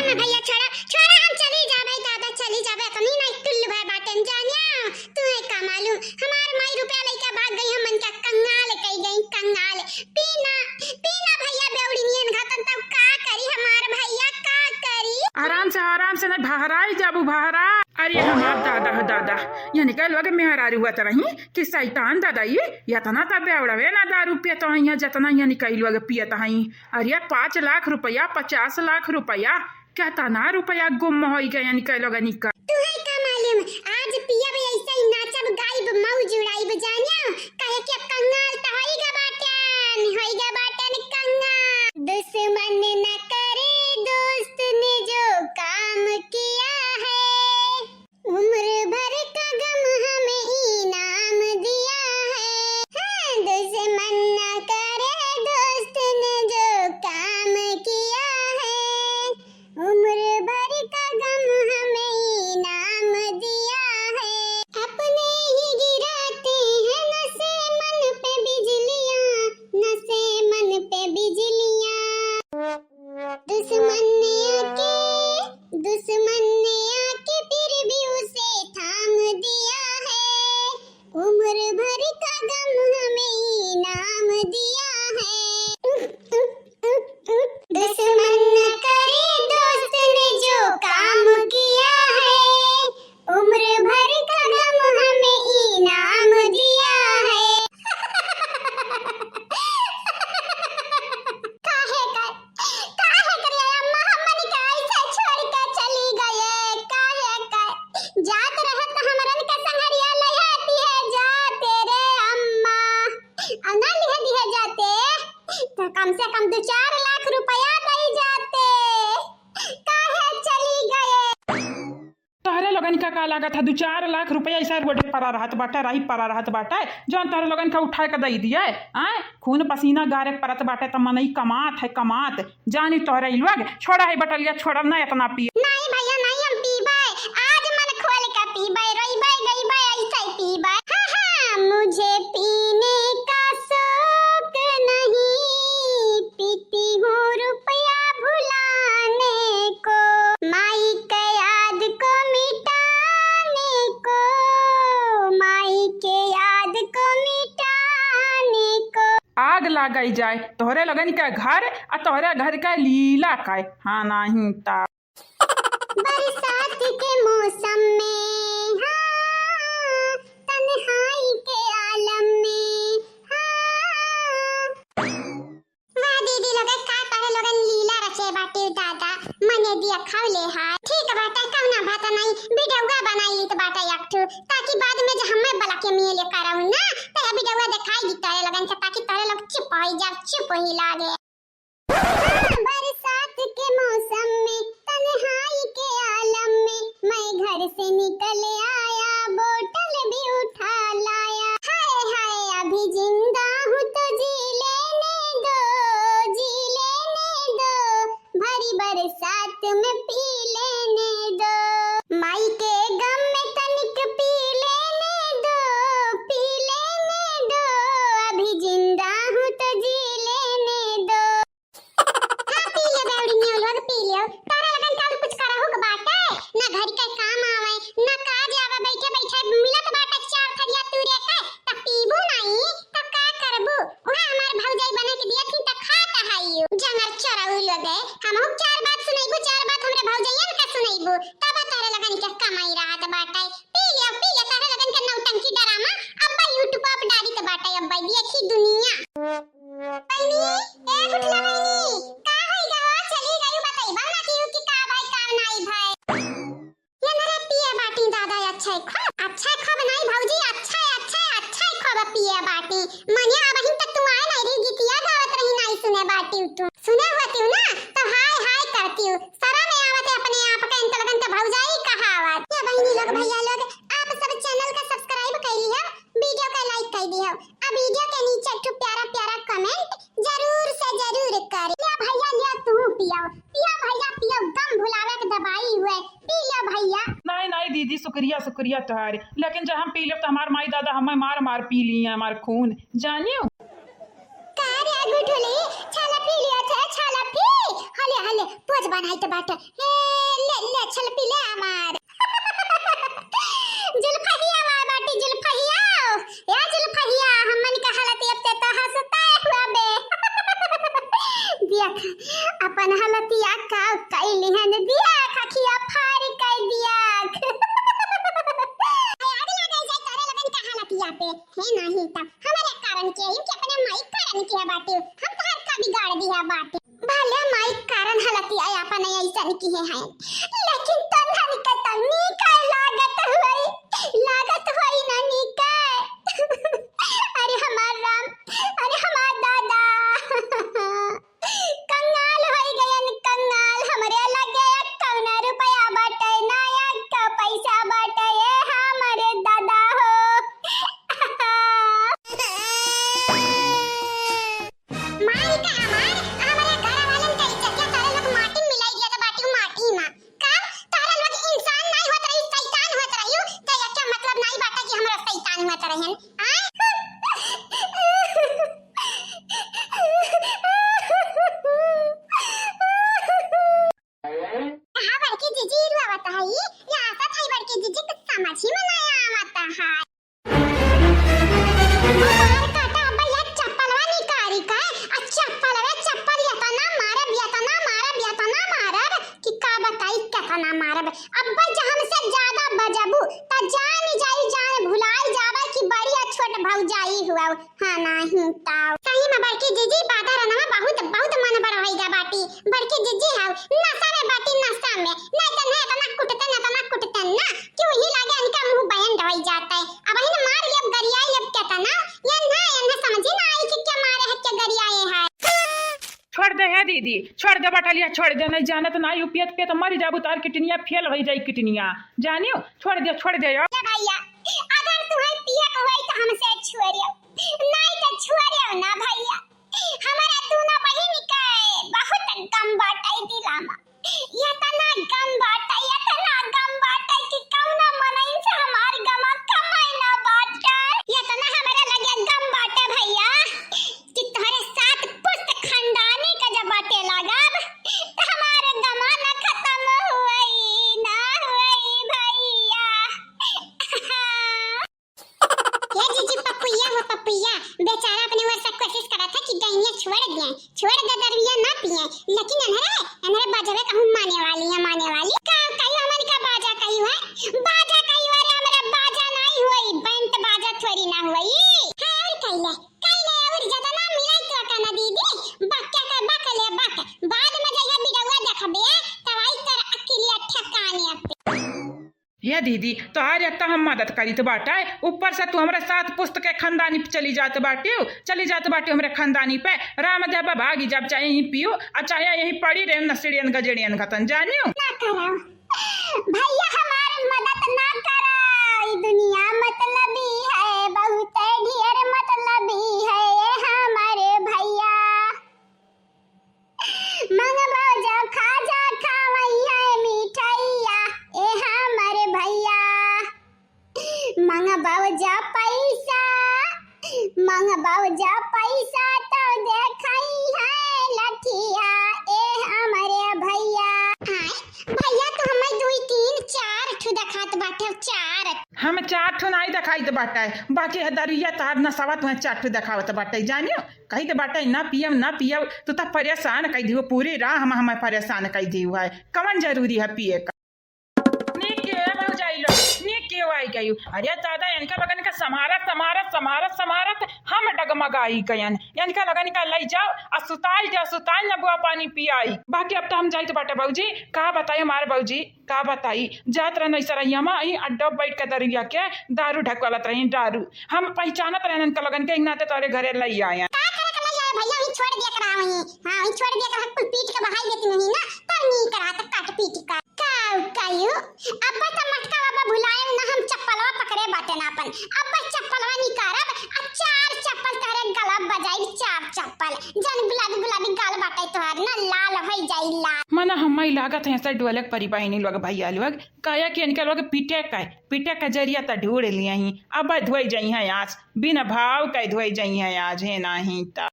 ना भैया छोड़ा छोड़ा हम चली जाबे दादा चली जाबे कमी ना टुल्लू भाई बाटन जानिया तू है का मालूम हमार माई रुपया लेके भाग गई हम मन का कंगाल कई गई कंगाल पीना पीना भैया बेवड़ी नियन घातन तब का करी हमार भैया का करी आराम से नहीं बहराई जाबू बहरा। अरे हमार दादा हो दादा ये निकल लगे मेहरारू हुआ रही कि शैतान दादा ये यतना तब बेवड़वे ना दारू पियत है जतना यहाँ निकल लगे पियत है। अरे 5 लाख रुपया 50 लाख रुपया क्या तना रुपया गुम हो गया निकल लगे निकल। तू है का मालूम आज पिया भी ऐसे ही नाचब गायब मौज उड़ाइब जानिया कहे कि कंगाल त होइगा बाटन कंगाल दुश्मन न करे दोस्त ने जो काम किया है उम्र भर का गम हमें इनाम दिया है। हाँ, दुश्मन न करे दोस्त ने जो काम किया है उम्र भर का गम हमें इनाम दिया है। अपने ही गिराते हैं नशे मन पे बिजलियां नशे मन पे बिजलियां दुश्मन ने आके फिर भी उसे थाम दिया है उम्र भर का गम हमें इनाम दिया है। दुश्मन न करे दोस्त ने जो काम किया है उम्र भर का गम हमें इनाम दिया है। काहे कर अम्मा हमनी के ऐसे छोड़ के चली गए काहे जात रहत हमरन के संगरिया लहती है जाते रे अम्मा अना लिह दिए जाते तो कम से कम 2-4 लाख रुपया दई जाते काहे चली गए। तोहरे लोगन का लागत है 2-4 लाख रुपया ऐसा रोडे पड़ा रहत बाटे रही पड़ा रहत बाटे जौन तोहरे लोगन का उठा के दई दिए आए खून पसीना गारे परत बाटे त मनई कमात जानी तोहरे लोग छोड़ा है बटलिया छोड़ा ना इतना पिए नहीं भैया नहीं हम पीबे आज मन खोल के पीबे रोइबे गईबे ऐसे ही पीबे। हाँ मुझे पीने का शौक नहीं पीती हूँ रुपया भुलाने को माई के याद को मिटाने को माई के याद को मिटाने को। आग लगाई जाए तोहरे लगन के घर आ तोहरे घर का लीला का हाँ नहीं ता बरसात के मौसम में हाँ तन्हाई के आलम में हाँ वाह दीदी लोग का तारे लोगन लीला रचे बाटे दादा मने दिया खावले हा ठीक बाटा कहना बात नहीं वीडियोगा बनाई ली तो बाटा एकठो ताकि बाद में जो हमें बला के मिले कराऊ ना तो वीडियोगा दिखाई दी तारे लोगन से ताकि तारे लोग चुप ही लागे। बरसात के मौसम में तन्हाई के आलम में मैं घर से निकल आया बोतल भी उठा लाया हाय हाय अभी जिंदा हूँ तो जी लेने दो भरी बरसात में पी लेने दो माई के गम में तनिक पी लेने दो अभी जिंदा हूँ तो जी लेने दो। तारा लगन का कुछ करा होगा बाटे ना घर के काम आवे ना काज आवे बैठे मिलत बाटे 4 थरिया तूरे के त पीबू नहीं त का करबू ओहे हमार भौजाई बना के दिया थी त खाता हाइयो जंगल चराऊ लगे हम 4 बात सुनाइबू 4 बात हमरे भौजाइयन का सुनाइबू तब तारा लगन के कमाई रहत बाटे पी लिया तारा लगन के नौटंकी ड्रामा अब्बा यूट्यूब पर डाली त बाटे अब्बा देखी दुनिया बहनी ए उठला बहनी का होई गवा चली गई बताई बाना की का भाई कार नहीं भाई ये मेरे पिए बाटी दादा अच्छा खब नहीं भौजी अच्छा खब पिए बाटी मने अब हिं तक तुम आए नहीं रे गीतिया गावत रही नहीं सुने बाटी तू सुने होती हो ना तो हाय करती हूं सारा में आवत है अपने आप का इंत लगन के भौजाई कहावत ये बहनी लोग भैया लोग आप सब चैनल का सब्सक्राइब कर लिया वीडियो का लाइक कर दिया अब वीडियो के नीचे एक प्यारा कमेंट जरूर से जरूर कर लिया भैया लिया तू पिया भैया दम भुलावे के दवाई हुए पी लिया भैया। नहीं दीदी शुक्रिया तुम्हारे लेकिन जब हम पी लो तो हमारे माई दादा हमें मार पी लिए हमारे खून जानियो का रे गुठली छाला पी लिया छाला पी हले हले पोज बनाई तो बाटे हे ले ले चल पी ले हमार जुल्फहिया वा बाटी जुल्फहिया या जुल्फहिया हमन का हालत अब ते तो हंसता हुआ बे देख अपन हालतिया का कैली हन दिया खखिया फाड़ कर दिया आग लगा जाए तारे लगन का हालतिया पे है नहीं तब हमारे कारण के इनके अपने माइक कारण के बाटे हम तार का बिगाड़ दिया बाटे भले माइक कारण हालतिया अपन ऐसा की है लेकिन तन्हा निकल नी का लागत होई ना नी का अरे हमार राम अरे हमार दादा कंगाल होई गयन कंगाल हमरे लगे कौना रुपया बाटे नया का पैसा बाटे ए हमरे दादा हो माई का हमारे घर वालन का इज्जत या तारे लोग माटी मिलाई दिया तो बाटी माटी ना का तारे लोग इंसान नहीं होत रही शैतान होत रही तो या क्या मतलब नहीं बाटा कि हमरा शैतान होत रहन समझी में नहीं आता है मार काटा अब्बा ये चप्पलवा निकारी का अच्छा चप्पल या तना मारब कि का बताई कतना मारब अब्बा जहां से ज्यादा बजबू त जान भुलाई जाबा कि बड़िया छोट भौजाई हुआ हां नहीं ताऊ सही में बड़की जीजी बाधा रनवा बहुत मन बड़ाईगा बाटी बड़की जीजी हाउ नशा में बाटी नशा में नहीं त नहीं तना कुटते ना क्यों ही लागे इनका मुंह बयान ढोई जाता है अब इन मार लिया गरियाई अब कहता ना ये समझी ना आई कि क्या मारे है क्या गरियाए है छोड़ दे है दीदी छोड़ दे बटलिया छोड़ दे नहीं जानत ना यूपीएत पे तो मर जाबू तार किटनिया फेल हो जाई किटनिया जानियो छोड़ दे यार भैया अगर तुम्हें पिया होई तो हमसे छोड़ियो नहीं तो छोड़ियो ना भैया हमारा दोनों बहिन का बहुत गम बाटाई दिलामा या तना गम बाटाई कि कौना मनई से हमार गमा कमाई ना बाटा या तना हमारा लगे गम बाटे भैया कि तुम्हारे साथ पुस्त खानदानी का जब बाटे लागब तो हमारे गमा ना खत्म हुई भैया ये जीजी पपुया बेचारा अपने वर्षा कोशिश करा था कि गैया छोड़ दे दरविया ना पिए लेकिन अनहरे बजवे कहूं माने वाली का कहियो हमन का बाजा कहियो है बाजा कहियो रे हमरा बाजा नहीं होई बैंत बाजा थोड़ी ना होई हां कइले और ज्यादा ना मिलाई तो का ना दीदी बक्का का बक बाद में जइया बिडवा देखबे तवाई तर अकेलिया ठकाने पे ये दीदी तो आज एक तो हम मदद करी तो बाटा है ऊपर से तू हमारे साथ पुस्तक के खानदानी पे चली जाते बाटी हमारे खानदानी पे राम जब भागी जब चाहे यहीं पियो और चाहे यहीं पड़ी रहे नसड़ियन गजड़ियन खतन जानियो ना करो भैया हमारी मदद ना करो दुनिया मतलबी है बहुत ढेर मतलबी है ये हमारे भैया मंगवा जा खाजा खावैया मिठाइया ए हमारे भैया मंगवा जा पैसा तो देखाई है लठिया ए हमारे भैया भैया तो हमें 2 3 4 ठु दिखात बाटे 4 हम 4 ठो नहीं दिखाई तो बाटा है बाकी है दरिया तार नसावा तुम्हें 4 ठो दिखावत बाटा जानियो कही तो बाटा ना पियब तो तब परेशान कई दियो पूरी राह हम परेशान कई दियो है कवन जरूरी है पिए का आई गई अरे दादा इनका लगन का समारत हम डगमगाई गयन इनका लगन का ले जाओ और सुताल न बुआ पानी पियाई बाकी अब तो हम जाई तो बाटे बाबूजी का बताई हमारे बाबूजी का बताई जात रह नहीं सरैया में अही अड्डा बैठ के दरिया के दारू ढकवालत रही दारू हम पहचानत रहन इनका लगन के नाते तोरे घरे ले आए भैया ही छोड़ दिया करा वही हां ही छोड़ दिया करा पीट के बहाई देती नहीं ना पर नहीं करा तो काट पीट का कायू अब तो मटका बाबा भुलाए ना हम चप्पलवा पकड़े बाटे ना अपन अब चप्पलवा निकारब आ 4 चप्पल तारे गला बजाई 4 चप्पल जन गुलाबी गाल बाटे तोहर ना लाल होई जाई लाल मना हम ही लागत है ऐसा ढोलक परिबाहिनी लोग भैया लोग काया कि इनके लोग पीटे का जरिया त ढूंढ लिया ही अब धोई जाई है आज बिना भाव का धोई जाई है आज है नहीं ता